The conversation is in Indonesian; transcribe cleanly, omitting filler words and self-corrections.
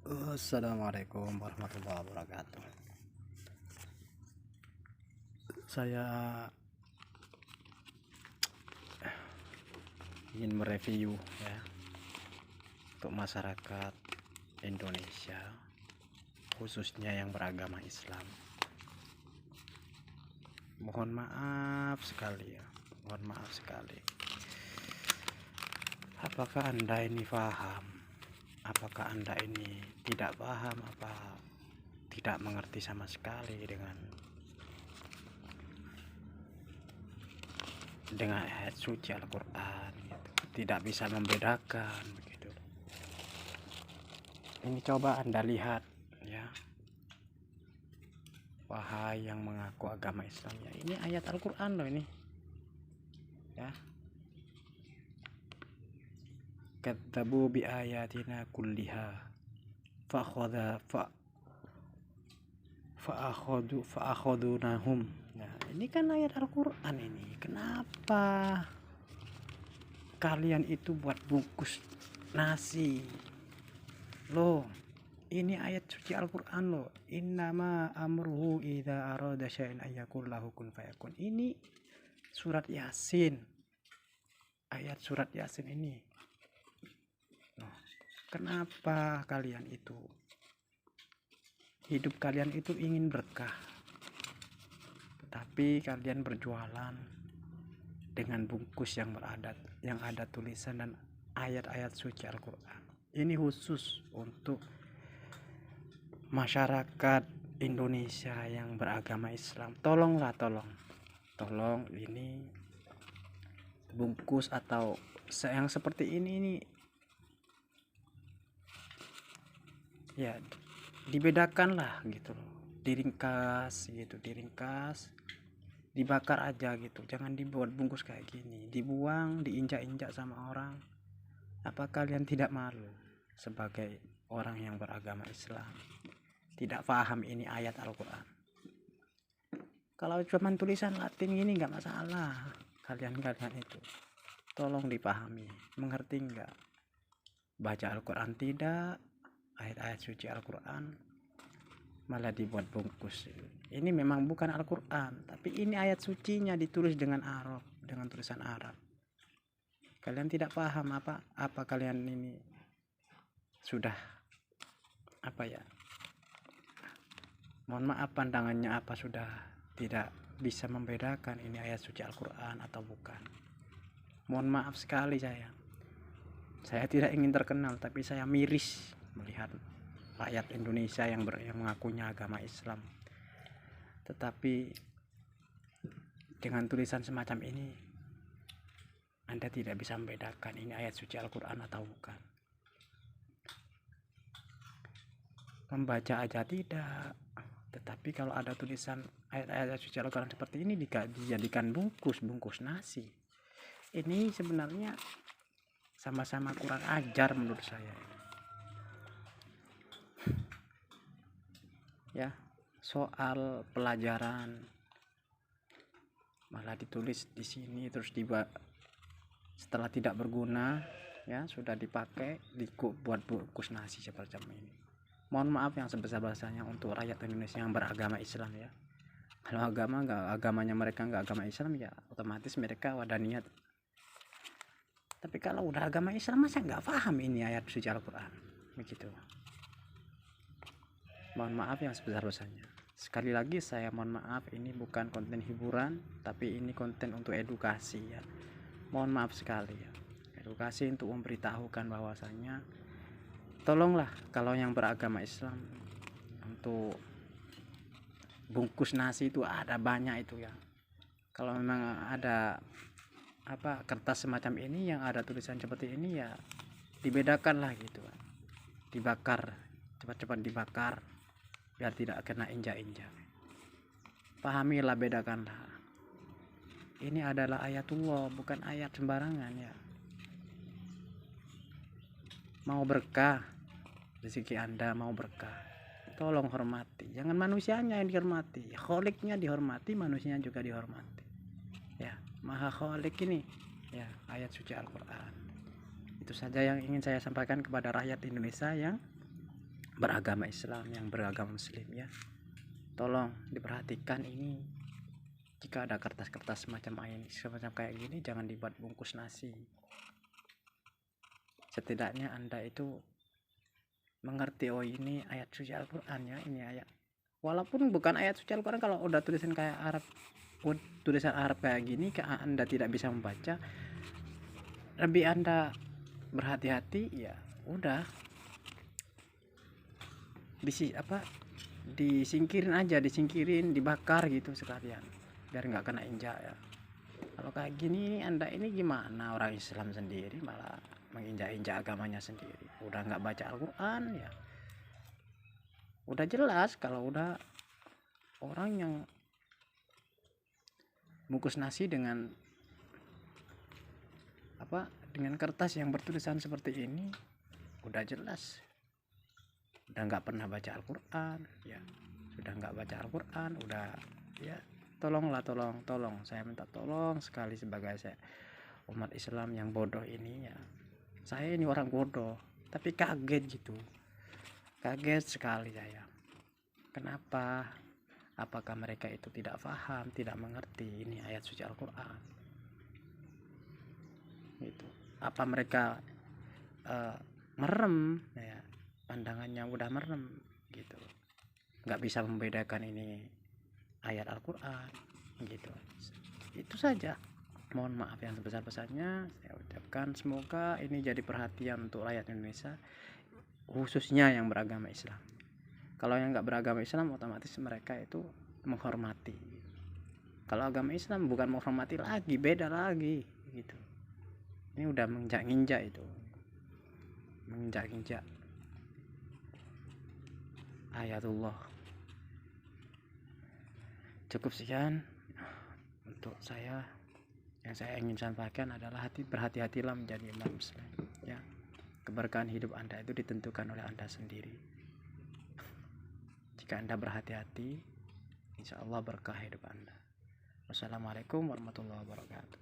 Assalamualaikum warahmatullahi wabarakatuh. Saya ingin mereview ya untuk masyarakat Indonesia, khususnya yang beragama Islam. Mohon maaf sekali ya, mohon maaf sekali. Apakah Anda ini paham? Apakah Anda ini tidak paham? Apa tidak mengerti sama sekali dengan ayat suci Al-Quran gitu. Tidak bisa membedakan begitu. Ini coba Anda lihat ya, wahai yang mengaku agama Islam ya, ini ayat Al-Quran loh ini ya. Kadzabu bi ayatina kulliha fa'akhadunahum. Nah, ini kan ayat Al-Quran ini. Kenapa kalian itu buat bungkus nasi? Loh, ini ayat suci Al-Quran loh. Innama amruhu idza arada syai'an ayyakul lahu kun fayakun. Ini surat Yasin. Ayat surat Yasin ini. Loh, kenapa kalian itu, hidup kalian itu ingin berkah, tetapi kalian berjualan dengan bungkus yang ada tulisan dan ayat-ayat suci Al-Quran. Ini khusus untuk masyarakat Indonesia yang beragama Islam. Tolonglah, tolong ini bungkus atau yang seperti ini ya dibedakanlah gitu loh, diringkas, dibakar aja gitu, jangan dibuat bungkus kayak gini, dibuang, diinjak-injak sama orang. Apa kalian tidak malu sebagai orang yang beragama Islam, tidak paham ini ayat Al-Quran? Kalau cuma tulisan Latin ini nggak masalah, kalian itu tolong dipahami, mengerti nggak? Baca Al-Quran tidak, ayat-ayat suci Al-Quran malah dibuat bungkus. Ini memang bukan Al-Quran, tapi ini ayat sucinya ditulis dengan Arab, dengan tulisan Arab. Kalian tidak paham apa kalian ini sudah apa ya? Mohon maaf, pandangannya apa sudah tidak bisa membedakan ini ayat suci Al-Quran atau bukan. Mohon maaf sekali, saya tidak ingin terkenal, tapi saya miris melihat rakyat Indonesia yang mengakunya agama Islam, tetapi dengan tulisan semacam ini Anda tidak bisa membedakan ini ayat suci Al-Quran atau bukan. Membaca aja tidak, tetapi kalau ada tulisan ayat-ayat suci Al-Quran seperti ini dijadikan bungkus nasi, ini sebenarnya sama-sama kurang ajar menurut saya ya. Soal pelajaran malah ditulis di sini, terus setelah tidak berguna ya, sudah dipakai buat bungkus nasi seperti ini. Mohon maaf yang sebesar-besarnya untuk rakyat Indonesia yang beragama Islam ya. Kalau agamanya mereka nggak agama Islam ya otomatis mereka wadaniyat. Tapi kalau udah agama Islam masa nggak paham ini ayat suci Al-Quran begitu. Mohon maaf yang sebesar-besarnya. Sekali lagi saya mohon maaf, ini bukan konten hiburan, tapi ini konten untuk edukasi ya. Mohon maaf sekali ya. Edukasi untuk memberitahukan bahwasanya tolonglah kalau yang beragama Islam, untuk bungkus nasi itu ada banyak itu ya. Kalau memang ada kertas semacam ini yang ada tulisan seperti ini ya dibedakanlah gitu, dibakar, cepat-cepat dibakar biar tidak kena injak-injak. Pahamilah, bedakanlah. Ini adalah ayatullah, bukan ayat sembarangan ya. Mau berkah, rezeki Anda mau berkah, tolong hormati. Jangan manusianya yang dihormati, kholiknya dihormati, manusianya juga dihormati ya. Maha Kholik ini ya, ayat suci Al-Quran. Itu saja yang ingin saya sampaikan kepada rakyat Indonesia yang beragama Islam, yang beragama Muslim ya, tolong diperhatikan ini. Jika ada kertas-kertas semacam kayak gini, jangan dibuat bungkus nasi. Setidaknya Anda itu mengerti, oh ini ayat suci Al-Quran ya, ini ayat, walaupun bukan ayat suci Al-Quran, kalau udah tulisan kayak Arab, tulisan Arab kayak gini, Anda tidak bisa membaca, lebih Anda berhati-hati, ya udah disingkirin, dibakar gitu sekalian, biar nggak kena injak ya. Kalau kayak gini Anda ini gimana, orang Islam sendiri malah menginjak-injak agamanya sendiri. Udah nggak baca Al-Quran ya, udah jelas kalau udah orang yang bungkus nasi dengan kertas yang bertulisan seperti ini, udah jelas udah nggak pernah baca Al-Quran ya. Sudah nggak baca Al-Quran, udah ya, tolong saya minta tolong sekali, sebagai saya umat Islam yang bodoh ini ya. Saya ini orang bodoh, tapi kaget sekali saya. Kenapa? Apakah mereka itu tidak paham, tidak mengerti ini ayat suci Al-Quran? Gitu. Apa mereka merem ya, pandangannya udah merem gitu, nggak bisa membedakan ini ayat Al-Quran gitu. Itu saja. Mohon maaf yang sebesar-besarnya saya ucapkan. Semoga ini jadi perhatian untuk rakyat Indonesia, khususnya yang beragama Islam. Kalau yang nggak beragama Islam, otomatis mereka itu menghormati. Kalau agama Islam bukan menghormati lagi, beda lagi gitu. Ini udah menginjak-injak itu, menginjak-injak ayatullah. Cukup sekian untuk saya. Yang saya ingin sampaikan adalah berhati-hatilah menjadi umat Muslim ya. Keberkahan hidup Anda itu ditentukan oleh Anda sendiri. Jika Anda berhati-hati, insya Allah berkah hidup Anda. Wassalamualaikum warahmatullahi wabarakatuh.